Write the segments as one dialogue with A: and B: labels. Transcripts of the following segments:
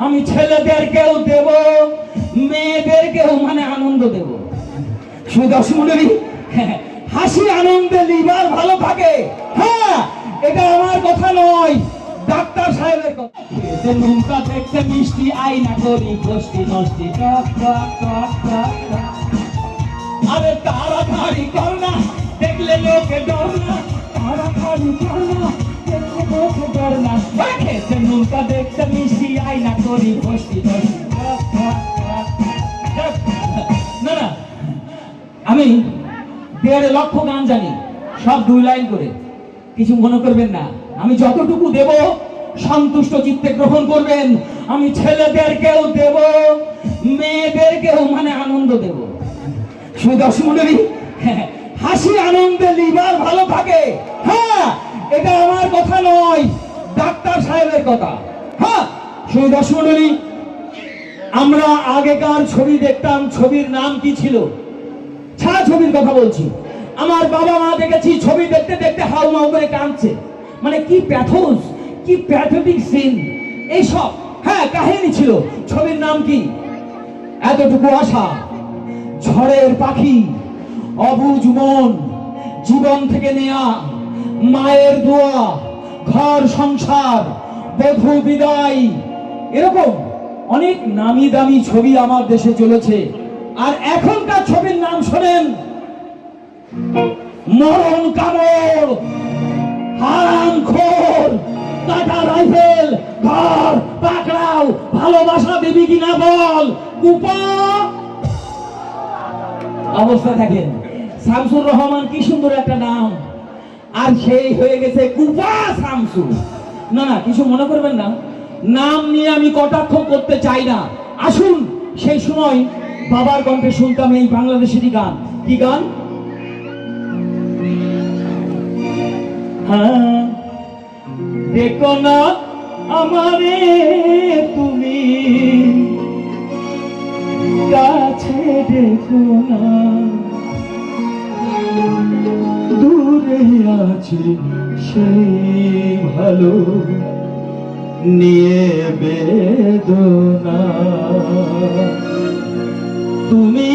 A: আমি ছেলেদেরকেও দেব, মেয়েদেরকেও মানে আনন্দ দেব। সুদর্শন মন্ডলী, হাসি আনন্দে লিভার ভালো থাকে। হ্যাঁ, এটা আমার কথা নয়, ডাক্তার সাহেবের কথা। নৌকা দেখতে মিষ্টি, আইনা করি কষ্টি নষ্টি। আরে তাড়াতাড়ি কর না, দেখলে লোকে ডর না। তাড়াতাড়ি কর না, দেখলে লোকে ডর না। নৌকা দেখতে মিষ্টি, আইনা করি কষ্টি নষ্টি। না না, আমি 1.5 লক্ষ গান জানি, সব 2 লাইন করে। কিছু মনে করবেন না, আমি যতটুকু দেব সন্তুষ্ট চিত্তে গ্রহণ করবেন। আমি ছেলেদেরকেও দেব, মেয়েদেরকেও মানে আনন্দ দেব। সুদর্শন মন্ডলী, হাসি আনন্দে লিভার ভালো থাকে। হ্যাঁ, এটা আমার কথা নয়, ডাক্তার সাহেবের কথা। হ্যাঁ সুদর্শন মন্ডলী, আমরা আগেকার ছবি দেখতাম, ছবির নাম কি ছিল? ছায়া ছবির কথা বলছি। আমার বাবা মা দেখেছি ছবি দেখতে দেখতে হাউমাউ করে কাঁদছে। মানে কি প্যাথোস, কি প্যাথেটিক সিন এইসব। হ্যাঁ, কাহিনী ছিল। ছবির নাম কি? এতটুকু আশা, ঝড়ের পাখি, অবুঝ মন, জীবন থেকে নেয়া, মায়ের দোয়া, ঘর সংসার, বধূ বিদায়, এরকম অনেক নামি দামি ছবি আমার দেশে চলেছে। আর এখনকার ছবির নাম শোনেন, মরণ কামড়, হারামখোর, টাটা রাইফেল, ঘর পাকড়াও, ভালোবাসা দিবি কিনা বল, কুপা। অবস্থা দেখেন, শামসুর রহমান কি সুন্দর একটা নাম, আর সেই হয়ে গেছে কুপা শামসু। না না, কিছু মনে করবেন না, নাম নিয়ে আমি কটাক্ষ করতে চাই না। আসুন সেই সময় বাবার কণ্ঠে শুনতাম এই বাংলাদেশেরই গান। কি গান? হ্যাঁ, দেখো না আমারে তুমি, কাছে দেখো না, দূরে আছে সেই ভালো নিয়ে বেদনা, তুমি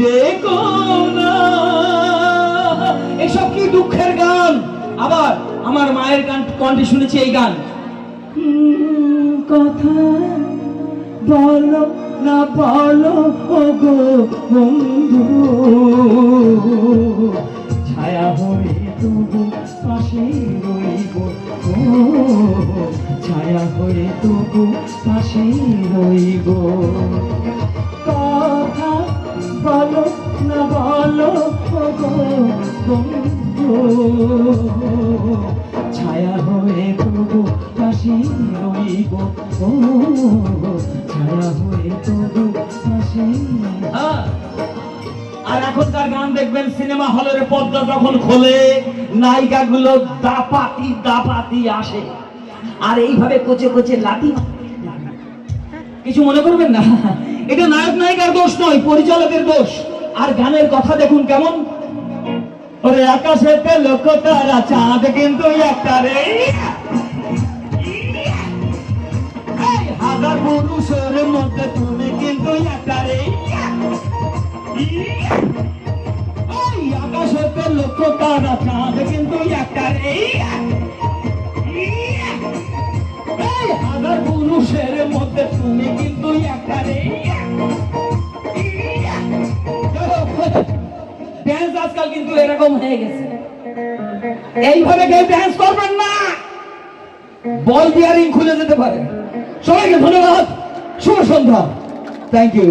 A: দেখো না। এসব কি দুঃখের গান। আবার আমার মায়ের গান কণ্ঠে শুনেছি এই গান। কথা বলো না বলো ও গো বন্ধু, ছায়া হয়ে তবু পাশে রইব, ও ছায়া হয়ে তবু পাশে রইব। কথা বলো না বলো ও গো বন্ধু, ছায়া হয়ে তবু পাশে রইব, ও ছায়া হয়ে তবু পাশে। আর এখনকার গান দেখবেন, সিনেমা হলের পর্দা যখন খোলে, নায়িকা গুলো দাপাতি দাপাতি আসে, আর এইভাবে কোচে কোচে লাঠি। কিছু মনে করবেন না, এটা নায়ক নায়িকার দোষ নয়, পরিচালকের দোষ। আর গানের কথা দেখুন কেমন, ওরে আকাশেতে লক্ষ্য তারা, চাঁদ কিন্তু একটা রে, হাজার পুরুষের মধ্যে তুমি কিন্তু একটা রে, আকাশেতে লক্ষ্য তারা, চাঁদ কিন্তু একটা রে, হাজার পুরুষের মধ্যে তুমি কিন্তু একটা রে। ড্যান্স আজকাল কিন্তু এরকম হয়ে গেছে, এইভাবে কেউ ড্যান্স করবেন না, বল বিয়ারিং খুলে যেতে পারে। সবাইকে ধন্যবাদ, শুভ সন্ধ্যা, থ্যাংক ইউ।